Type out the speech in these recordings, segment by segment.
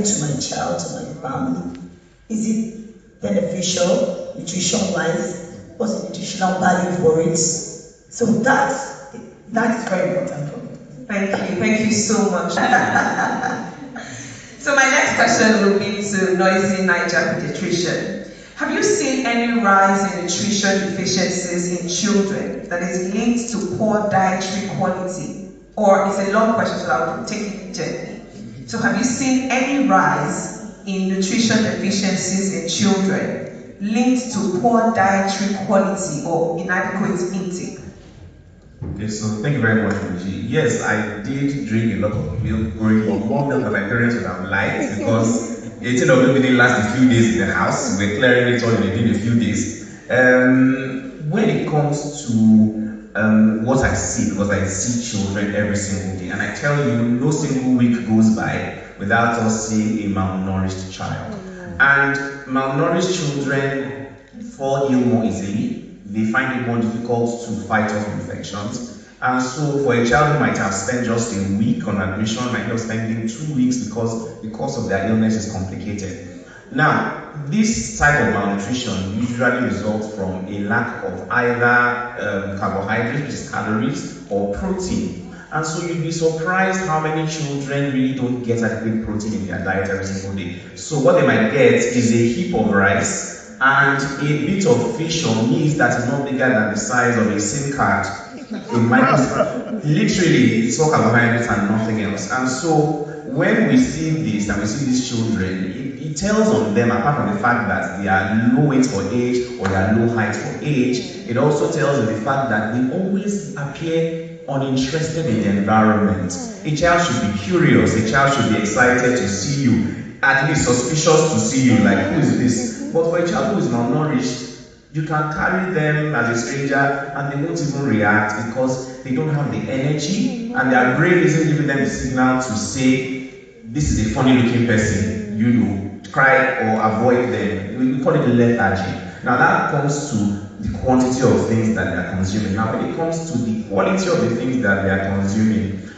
to my child, to my family? Is it beneficial, nutrition-wise? What's the nutritional value for it? So that is very important for me. Thank you so much. So my next question will be to Noisy Niger Pediatrician. Have you seen any rise in nutrition deficiencies in children that is linked to poor dietary quality? Or it's a long question, so I will take it gently. So have you seen any rise in nutrition deficiencies in children linked to poor dietary quality or inadequate intake? Okay, so thank you very much, Fuji. Yes, I did drink a lot of milk growing up, more milk than my parents would have liked, because 18 of them didn't last a few days in the house. We're clearing it all in a few days. When it comes to what I see, because I see children every single day, and I tell you, no single week goes by without us seeing a malnourished child. And malnourished children fall ill more easily. They find it more difficult to fight off infections. And so for a child who might have spent just a week on admission, might end up spending 2 weeks because the cause of their illness is complicated. Now, this type of malnutrition usually results from a lack of either carbohydrates, which is calories, or protein. And so you'd be surprised how many children really don't get adequate protein in their diet every single day. So what they might get is a heap of rice and a bit of fish or meat that is not bigger than the size of a SIM card. Literally, it's all carbohydrates and nothing else. And so when we see this and we see these children, it tells on them, apart from the fact that they are low weight for age or they are low height for age, it also tells on the fact that they always appear uninterested in the environment. A child should be curious, a child should be excited to see you, at least suspicious to see you, like, who is this? But for a child who is malnourished, you can carry them as a stranger and they won't even react because they don't have the energy and their brain isn't giving them the signal to say, this is a funny looking person, you know, cry or avoid them. We call it lethargy. Now that comes to the quantity of things that they are consuming. Now when it comes to the quality of the things that they are consuming,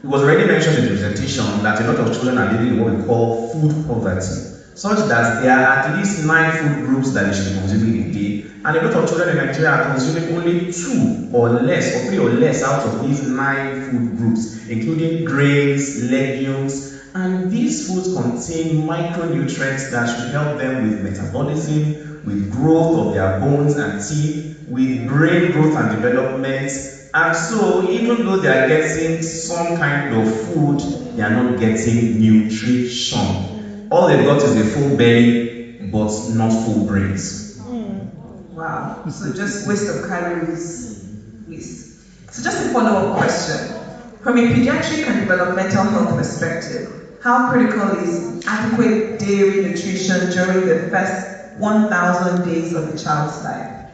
it was already mentioned in the presentation that a lot of children are living in what we call food poverty, such that there are at least 9 food groups that they should be consuming a day, and a lot of children in Nigeria are consuming only 2 or less, or 3 or less out of these 9 food groups, including grains, legumes, and these foods contain micronutrients that should help them with metabolism, with growth of their bones and teeth, with brain growth and development. And so even though they are getting some kind of food, they are not getting nutrition. All they've got is a full belly, but not full brains. Wow, so just waste of calories. So just a follow-up question. From a pediatric and developmental health perspective, how critical is adequate dairy nutrition during the first 1,000 days of a child's life?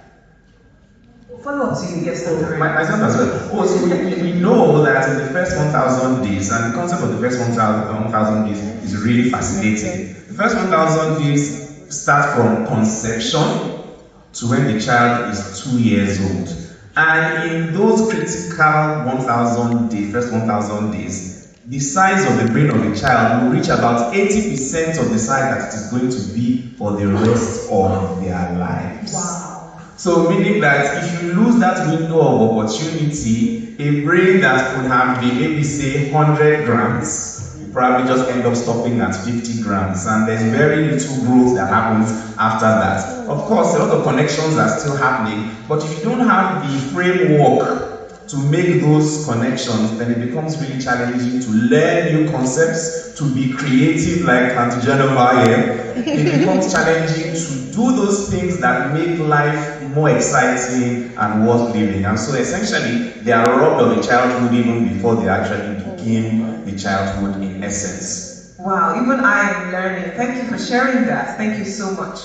Follow up to you, yes, myself as well. So we know that in the first 1,000 days, and the concept of the first 1,000 days is really fascinating. The first 1,000 days start from conception to when the child is 2 years old. And in those critical 1,000 days, first 1,000 days, the size of the brain of a child will reach about 80% of the size that it is going to be for the rest of their lives. Wow. So meaning that if you lose that window of opportunity, a brain that could have been maybe say 100 grams, you probably just end up stopping at 50 grams, and there's very little growth that happens after that. Of course, a lot of connections are still happening, but if you don't have the framework to make those connections, then it becomes really challenging to learn new concepts, to be creative like Auntie Jennifer here. It becomes challenging to do those things that make life more exciting and worth living. And so essentially, they are robbed of a childhood even before they actually begin the childhood in essence. Wow, even I am learning. Thank you for sharing that. Thank you so much.